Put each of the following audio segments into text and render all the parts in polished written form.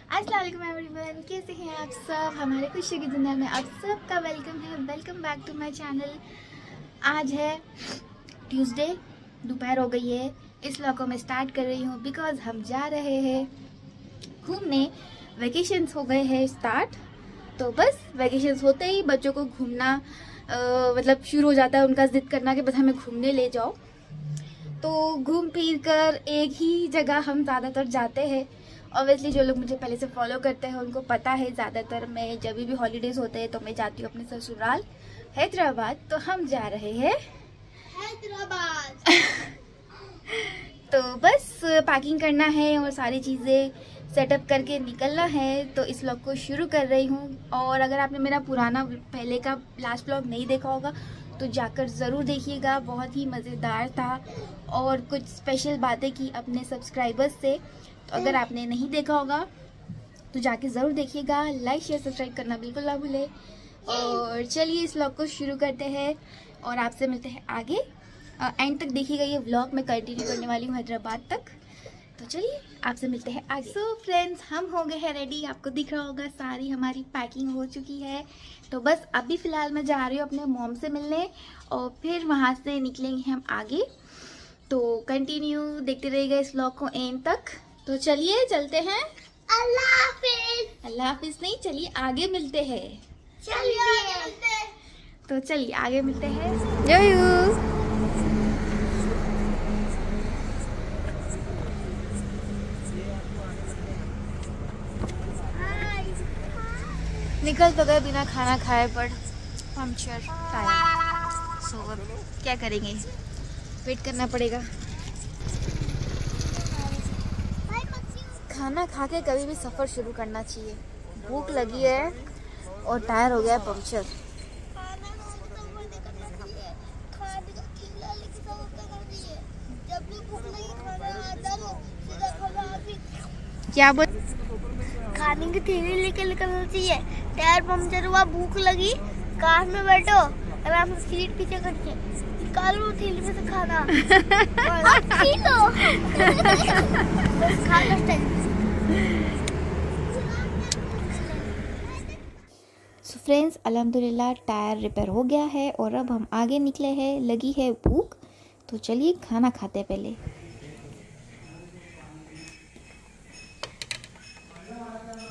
अस्सलाम वालेकुम एवरीवन, कैसे हैं आप सब। हमारे खुशी की दुनिया में आप सबका वेलकम है। Welcome back to my channel. आज है ट्यूसडे, दोपहर हो गई है। इस व्लॉग को मैं स्टार्ट कर रही हूँ बिकॉज हम जा रहे हैं घूमने। वेकेशंस हो गए हैं स्टार्ट, तो बस वेकेशंस होते ही बच्चों को घूमना मतलब शुरू हो जाता है, उनका जिद करना कि बस हमें घूमने ले जाओ। तो घूम फिर कर एक ही जगह हम ज़्यादातर जाते हैं। ऑब्वियसली जो लोग मुझे पहले से फॉलो करते हैं उनको पता है, ज़्यादातर मैं जब भी हॉलीडेज़ होते हैं तो मैं जाती हूँ अपने ससुराल हैदराबाद। तो हम जा रहे हैं हैदराबाद। तो बस पैकिंग करना है और सारी चीज़ें सेटअप करके निकलना है। तो इस व्लॉग को शुरू कर रही हूँ। और अगर आपने मेरा पुराना पहले का लास्ट व्लॉग नहीं देखा होगा तो जाकर ज़रूर देखिएगा, बहुत ही मज़ेदार था और कुछ स्पेशल बातें की अपने सब्सक्राइबर्स से। तो अगर आपने नहीं देखा होगा तो जाके ज़रूर देखिएगा। लाइक शेयर सब्सक्राइब करना बिल्कुल ना भूले। और चलिए इस व्लॉग को शुरू करते हैं और आपसे मिलते हैं आगे। एंड तक देखिएगा, ये व्लॉग मैं कंटिन्यू करने वाली हूँ हैदराबाद तक। तो चलिए आपसे मिलते हैं आगे। सो फ्रेंड्स, हम हो गए हैं रेडी। आपको दिख रहा होगा सारी हमारी पैकिंग हो चुकी है। तो बस अभी फ़िलहाल मैं जा रही हूँ अपने मॉम से मिलने और फिर वहाँ से निकलेंगे हम आगे। तो कंटिन्यू देखते रहिएगा इस व्लॉग को एंड तक। तो चलिए चलते हैं। अल्लाह हाफिज। अल्लाह हाफिज नहीं, चलिए आगे मिलते हैं। चलिए तो चलिए आगे मिलते हैं। जय निकल तो गए बिना खाना खाए, बट पंक्चर टायर। सो अब क्या करेंगे, वेट करना पड़ेगा। खाना खा के कभी भी सफ़र शुरू करना चाहिए। भूख लगी है और टायर हो गया है पंक्चर। क्या बोल? खाने की थैली लेके निकलना चाहिए। टायर पंक्चर हुआ, भूख लगी, कार में बैठो, आराम से सीट पीछे करके निकालो थैली में से खाना और खी लो। बस खा लो टाइम। सो फ्रेंड्स, अल्हम्दुलिल्लाह टायर रिपेयर हो गया है और अब हम आगे निकले हैं। लगी है भूख, तो चलिए खाना खाते हैं पहले।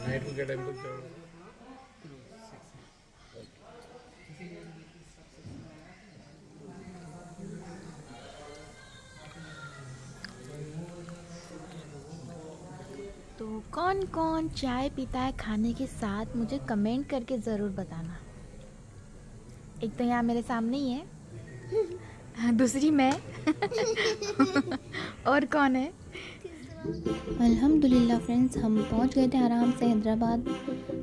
नाइट को क्या टाइम तक जाओगे? तो कौन कौन चाय पीता है खाने के साथ, मुझे कमेंट करके ज़रूर बताना। एक तो यहाँ मेरे सामने ही है, दूसरी मैं और कौन है? अल्हम्दुलिल्लाह फ्रेंड्स, हम पहुँच गए थे आराम से हैदराबाद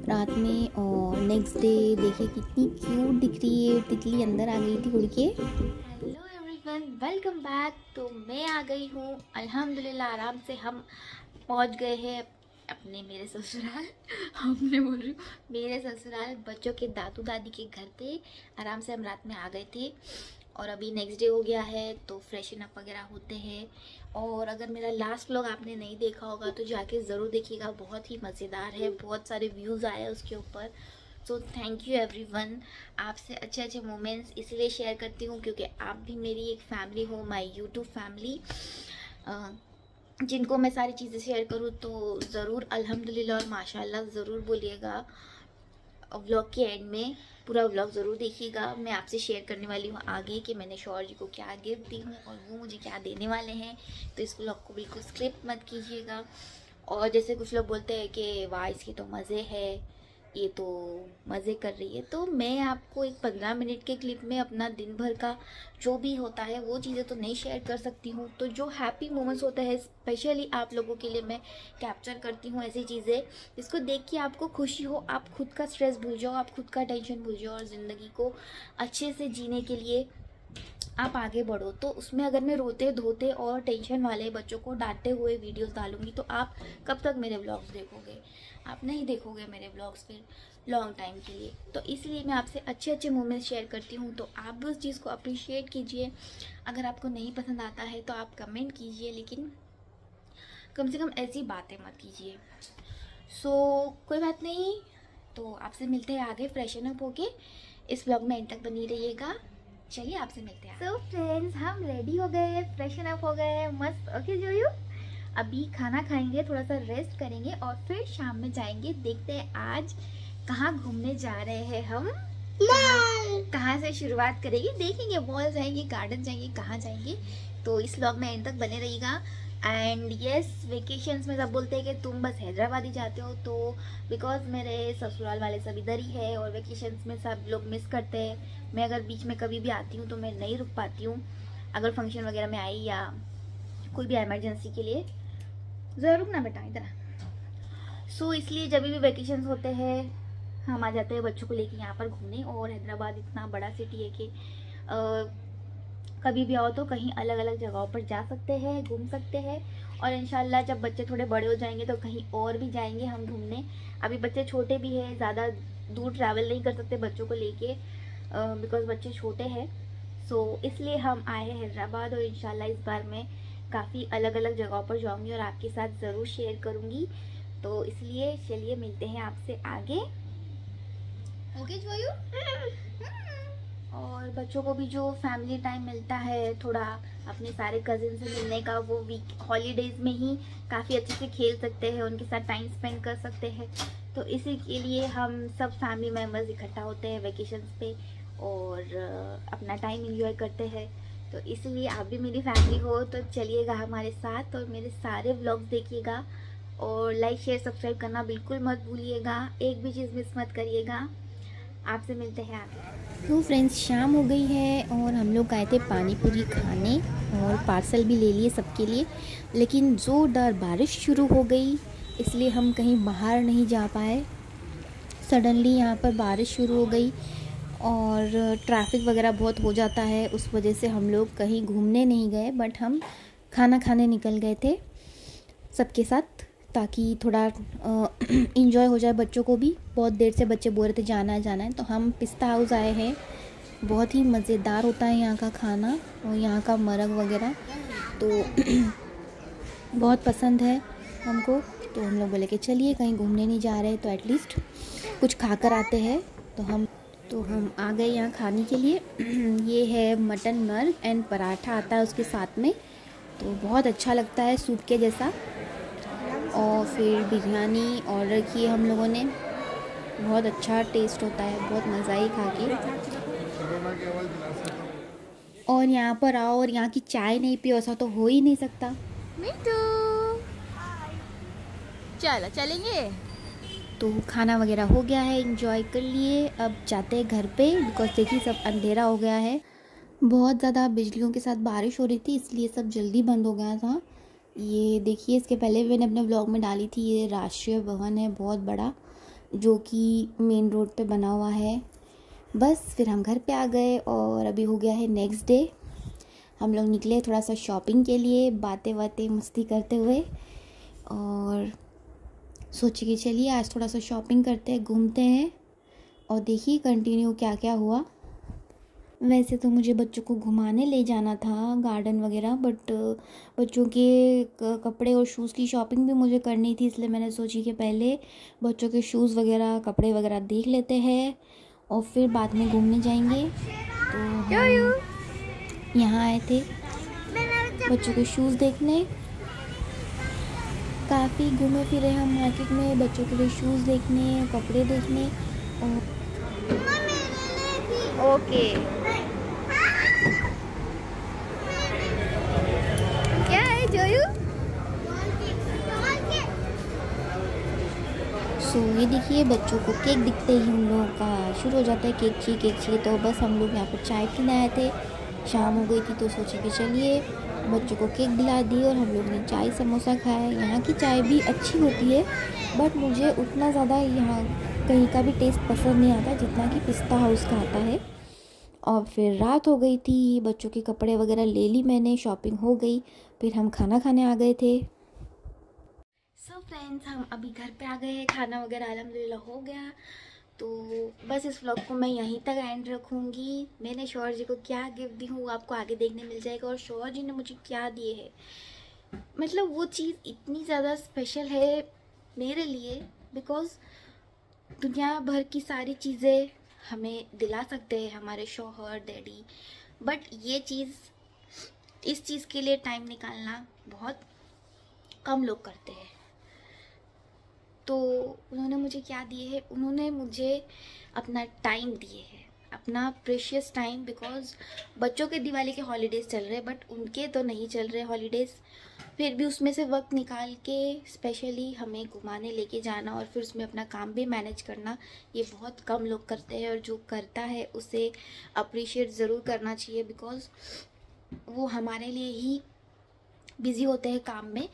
रात में। और नेक्स्ट डे देखिए कितनी क्यूट दिख रही है तितली, अंदर आ गई थी उड़ के। Hello everyone, welcome back. तो मैं आ गई हूँ अल्हम्दुलिल्लाह, आराम से हम पहुँच गए हैं अपने मेरे ससुराल। हमने बोल रही हूँ मेरे ससुराल, बच्चों के दादू दादी के घर पे आराम से हम रात में आ गए थे। और अभी नेक्स्ट डे हो गया है तो फ्रेशन अप वगैरह होते हैं। और अगर मेरा लास्ट व्लॉग आपने नहीं देखा होगा तो जाके ज़रूर देखिएगा, बहुत ही मज़ेदार है, बहुत सारे व्यूज़ आए उसके ऊपर। So thank you everyone. आपसे अच्छे अच्छे मोमेंट्स इसलिए शेयर करती हूँ क्योंकि आप भी मेरी एक फैमिली हो, माय यूट्यूब फैमिली, जिनको मैं सारी चीज़ें शेयर करूँ। तो ज़रूर अल्हम्दुलिल्लाह और माशाल्लाह ज़रूर बोलिएगा। व्लॉग के एंड में पूरा व्लॉग ज़रूर देखिएगा। मैं आपसे शेयर करने वाली हूँ आगे कि मैंने शौहर जी को क्या गिफ्ट दी हूँ और वो मुझे क्या देने वाले हैं। तो इस व्लॉग को बिल्कुल स्किप मत कीजिएगा। और जैसे कुछ लोग बोलते हैं कि वाह इसकी तो मज़े है, ये तो मज़े कर रही है, तो मैं आपको एक 15 मिनट के क्लिप में अपना दिन भर का जो भी होता है वो चीज़ें तो नहीं शेयर कर सकती हूँ। तो जो हैप्पी मोमेंट्स होते हैं स्पेशली आप लोगों के लिए मैं कैप्चर करती हूँ, ऐसी चीज़ें जिसको देख के आपको खुशी हो, आप खुद का स्ट्रेस भूल जाओ, आप खुद का टेंशन भूल जाओ और ज़िंदगी को अच्छे से जीने के लिए आप आगे बढ़ो। तो उसमें अगर मैं रोते धोते और टेंशन वाले बच्चों को डांटते हुए वीडियोस डालूंगी तो आप कब तक मेरे व्लॉग्स देखोगे? आप नहीं देखोगे मेरे व्लॉग्स फिर लॉन्ग टाइम के लिए। तो इसलिए मैं आपसे अच्छे अच्छे मोमेंट्स शेयर करती हूँ, तो आप भी उस चीज़ को अप्रिशिएट कीजिए। अगर आपको नहीं पसंद आता है तो आप कमेंट कीजिए, लेकिन कम से कम ऐसी बातें मत कीजिए। सो कोई बात नहीं, तो आपसे मिलते हैं आगे फ्रेशन अप होके। इस व्लॉग में एंड तक बनी रहिएगा। चलिए आपसे मिलते हैं। सो फ्रेंड्स, हम रेडी हो गए, फ्रेशन अप हो गए मस्त। ओके जोयू, अभी खाना खाएंगे, थोड़ा सा रेस्ट करेंगे और फिर शाम में जाएंगे। देखते हैं आज कहाँ घूमने जा रहे हैं हम, कहाँ से शुरुआत करेंगे, देखेंगे। मॉल जाएंगे, गार्डन जाएंगे, कहाँ जाएंगे, तो इस व्लॉग में एंड तक बने रहिएगा। एंड यस, वेकेशंस में सब बोलते हैं कि तुम बस हैदराबाद ही जाते हो, तो बिकॉज मेरे ससुराल वाले सब इधर ही है और वेकेशंस में सब लोग मिस करते हैं। मैं अगर बीच में कभी भी आती हूँ तो मैं नहीं रुक पाती हूँ, अगर फंक्शन वगैरह में आई या कोई भी इमरजेंसी के लिए। ज़रा रुकना बेटा इधर। सो इसलिए जब भी वेकेशंस होते हैं हम आ जाते हैं बच्चों को लेके यहाँ पर घूमने। और हैदराबाद इतना बड़ा सिटी है कि कभी भी आओ तो कहीं अलग अलग जगहों पर जा सकते हैं, घूम सकते हैं। और इंशाल्लाह जब बच्चे थोड़े बड़े हो जाएंगे तो कहीं और भी जाएंगे हम घूमने। अभी बच्चे छोटे भी हैं, ज़्यादा दूर ट्रैवल नहीं कर सकते बच्चों को लेके बिकॉज बच्चे छोटे हैं। सो इसलिए हम आए हैं हैदराबाद और इंशाल्लाह इस बार मैं काफ़ी अलग अलग जगहों पर जाऊँगी और आपके साथ ज़रूर शेयर करूँगी। तो इसलिए चलिए मिलते हैं आपसे आगे। ओके जोयू। और बच्चों को भी जो फैमिली टाइम मिलता है थोड़ा अपने सारे कजिन से मिलने का, वो वीक हॉलीडेज में ही काफ़ी अच्छे से खेल सकते हैं, उनके साथ टाइम स्पेंड कर सकते हैं। तो इसी के लिए हम सब फैमिली मेम्बर्स इकट्ठा होते हैं वेकेशंस पे और अपना टाइम एंजॉय करते हैं। तो इसलिए आप भी मेरी फैमिली हो तो चलिएगा हमारे साथ और मेरे सारे व्लॉग्स देखिएगा और लाइक शेयर सब्सक्राइब करना बिल्कुल मत भूलिएगा, एक भी चीज़ मिस मत करिएगा। आपसे मिलते हैं आगे। तो फ्रेंड्स, शाम हो गई है और हम लोग आए थे पानी पूरी खाने और पार्सल भी ले लिए सबके लिए, लेकिन ज़ोरदार बारिश शुरू हो गई इसलिए हम कहीं बाहर नहीं जा पाए। सडनली यहाँ पर बारिश शुरू हो गई और ट्रैफिक वगैरह बहुत हो जाता है, उस वजह से हम लोग कहीं घूमने नहीं गए, बट हम खाना खाने निकल गए थे सबके साथ ताकि थोड़ा इंजॉय हो जाए बच्चों को भी। बहुत देर से बच्चे बोल रहे थे जाना है। तो हम पिस्ता हाउस आए हैं, बहुत ही मज़ेदार होता है यहाँ का खाना और यहाँ का मरग वगैरह तो बहुत पसंद है हमको। तो हम लोग बोले कि चलिए कहीं घूमने नहीं जा रहे तो एटलीस्ट कुछ खा कर आते हैं। तो हम आ गए यहाँ खाने के लिए। ये है मटन मर्ग एंड पराठा आता है उसके साथ में, तो बहुत अच्छा लगता है सूप के जैसा। और फिर बिरयानी ऑर्डर की हम लोगों ने, बहुत अच्छा टेस्ट होता है, बहुत मज़ा ही खा के। और यहाँ पर आओ और यहाँ की चाय नहीं पियो ऐसा तो हो ही नहीं सकता। मिठू चलो चलेंगे। तो खाना वगैरह हो गया है, एंजॉय कर लिए, अब जाते हैं घर पे बिकॉज देखिए सब अंधेरा हो गया है। बहुत ज़्यादा बिजलियों के साथ बारिश हो रही थी इसलिए सब जल्दी बंद हो गया था। ये देखिए, इसके पहले मैंने अपने ब्लॉग में डाली थी, ये राष्ट्रीय भवन है बहुत बड़ा जो कि मेन रोड पे बना हुआ है। बस फिर हम घर पे आ गए और अभी हो गया है नेक्स्ट डे। हम लोग निकले थोड़ा सा शॉपिंग के लिए, बातें मस्ती करते हुए, और सोचे कि चलिए आज थोड़ा सा शॉपिंग करते हैं, घूमते हैं और देखिए कंटिन्यू क्या क्या हुआ। वैसे तो मुझे बच्चों को घुमाने ले जाना था गार्डन वगैरह, बट बच्चों के कपड़े और शूज़ की शॉपिंग भी मुझे करनी थी, इसलिए मैंने सोची कि पहले बच्चों के शूज़ वगैरह कपड़े वगैरह देख लेते हैं और फिर बाद में घूमने जाएंगे। तो हम यहाँ आए थे बच्चों के शूज़ देखने, काफ़ी घूमे फिरे हम मार्केट में बच्चों के लिए शूज़ देखने, कपड़े देखने। और ओके क्या है जोयू? सो ये देखिए बच्चों को केक दिखते ही उन लोगों का शुरू हो जाता है केक चाहिए। तो बस हम लोग यहाँ पर चाय पीने आए थे, शाम हो गई थी तो सोचे कि चलिए बच्चों को केक दिला दी और हम लोग ने चाय समोसा खाया। यहाँ की चाय भी अच्छी होती है बट मुझे उतना ज़्यादा यहाँ कहीं का भी टेस्ट पसंद नहीं आता जितना कि पिस्ता हाउस का आता है। और फिर रात हो गई थी, बच्चों के कपड़े वगैरह ले ली मैंने, शॉपिंग हो गई, फिर हम खाना खाने आ गए थे। सो फ्रेंड्स, हम अभी घर पे आ गए हैं, खाना वगैरह अल्हम्दुलिल्लाह हो गया। तो बस इस व्लॉग को मैं यहीं तक एंड रखूँगी। मैंने शौहर जी को क्या गिफ्ट दी हूँ आपको आगे देखने मिल जाएगा, और शौहर जी ने मुझे क्या दिए है, मतलब वो चीज़ इतनी ज़्यादा स्पेशल है मेरे लिए, बिकॉज़ दुनिया भर की सारी चीज़ें हमें दिला सकते हैं हमारे शौहर, डैडी, बट ये चीज़, इस चीज़ के लिए टाइम निकालना बहुत कम लोग करते हैं। तो उन्होंने मुझे क्या दिए है? उन्होंने मुझे अपना टाइम दिए है, अपना प्रेशियस टाइम, बिकॉज़ बच्चों के दिवाली के हॉलीडेज़ चल रहे हैं बट उनके तो नहीं चल रहे हॉलीडेज़। फिर भी उसमें से वक्त निकाल के स्पेशली हमें घुमाने लेके जाना और फिर उसमें अपना काम भी मैनेज करना, ये बहुत कम लोग करते हैं। और जो करता है उसे अप्रिशिएट ज़रूर करना चाहिए, बिकॉज़ वो हमारे लिए ही बिज़ी होते हैं काम में।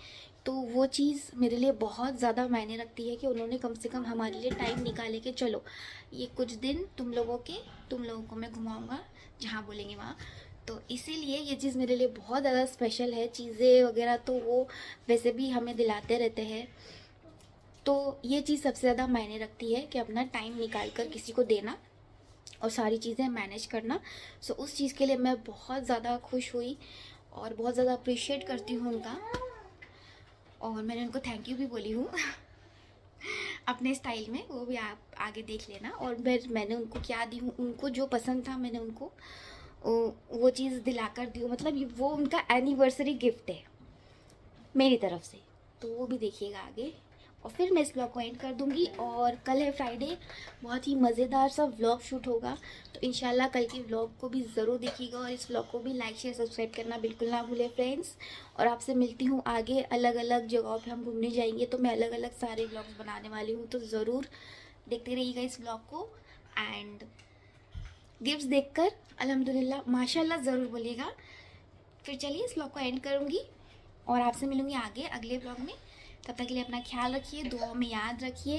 तो वो चीज़ मेरे लिए बहुत ज़्यादा मायने रखती है कि उन्होंने कम से कम हमारे लिए टाइम निकाले कि चलो ये कुछ दिन तुम लोगों को मैं घुमाऊँगा जहाँ बोलेंगे वहाँ। तो इसीलिए ये चीज़ मेरे लिए बहुत ज़्यादा स्पेशल है। चीज़ें वगैरह तो वो वैसे भी हमें दिलाते रहते हैं, तो ये चीज़ सबसे ज़्यादा मायने रखती है कि अपना टाइम निकाल कर किसी को देना और सारी चीज़ें मैनेज करना। सो उस चीज़ के लिए मैं बहुत ज़्यादा खुश हुई और बहुत ज़्यादा अप्रिशिएट करती हूँ उनका, और मैंने उनको थैंक यू भी बोली हूँ अपने स्टाइल में, वो भी आप आगे देख लेना। और मैंने उनको क्या दी हूँ, उनको जो पसंद था मैंने उनको वो चीज़ दिलाकर दी हूँ। मतलब वो उनका एनिवर्सरी गिफ्ट है मेरी तरफ से, तो वो भी देखिएगा आगे। और फिर मैं इस व्लॉग को एंड कर दूँगी। और कल है फ्राइडे, बहुत ही मज़ेदार सा व्लॉग शूट होगा, तो इंशाल्लाह कल की व्लॉग को भी ज़रूर देखिएगा और इस व्लॉग को भी लाइक शेयर सब्सक्राइब करना बिल्कुल ना भूलें फ्रेंड्स। और आपसे मिलती हूँ आगे, अलग अलग जगहों पे हम घूमने जाएंगे तो मैं अलग अलग सारे व्लॉग्स बनाने वाली हूँ, तो ज़रूर देखते रहिएगा इस व्लॉग को। एंड गिफ्ट्स देखकर अल्हम्दुलिल्लाह माशाल्लाह ज़रूर बोलिएगा। फिर चलिए इस व्लॉग को एंड करूँगी और आपसे मिलूँगी आगे अगले व्लॉग में। तब तक के लिए अपना ख्याल रखिए, दुआ में याद रखिए।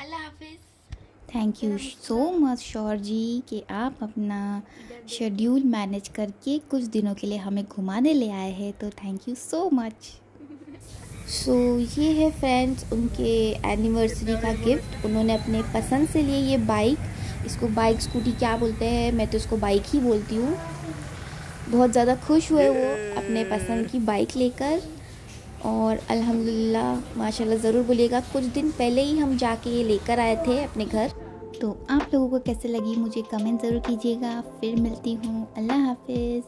अल्लाह हाफिज़। थैंक यू सो मच शौहर जी कि आप अपना शेड्यूल मैनेज करके कुछ दिनों के लिए हमें घुमाने ले आए हैं, तो थैंक यू सो मच। सो ये है फ्रेंड्स उनके एनिवर्सरी का गिफ्ट। उन्होंने अपने पसंद से लिए ये बाइक, इसको बाइक स्कूटी क्या बोलते हैं, मैं तो इसको बाइक ही बोलती हूँ। बहुत ज़्यादा खुश हुए वो अपने पसंद की बाइक लेकर, और अल्हम्दुलिल्लाह माशाल्लाह ज़रूर बोलिएगा। कुछ दिन पहले ही हम जाके ये लेकर आए थे अपने घर। तो आप लोगों को कैसे लगी मुझे कमेंट ज़रूर कीजिएगा। फिर मिलती हूँ, अल्लाह हाफिज़।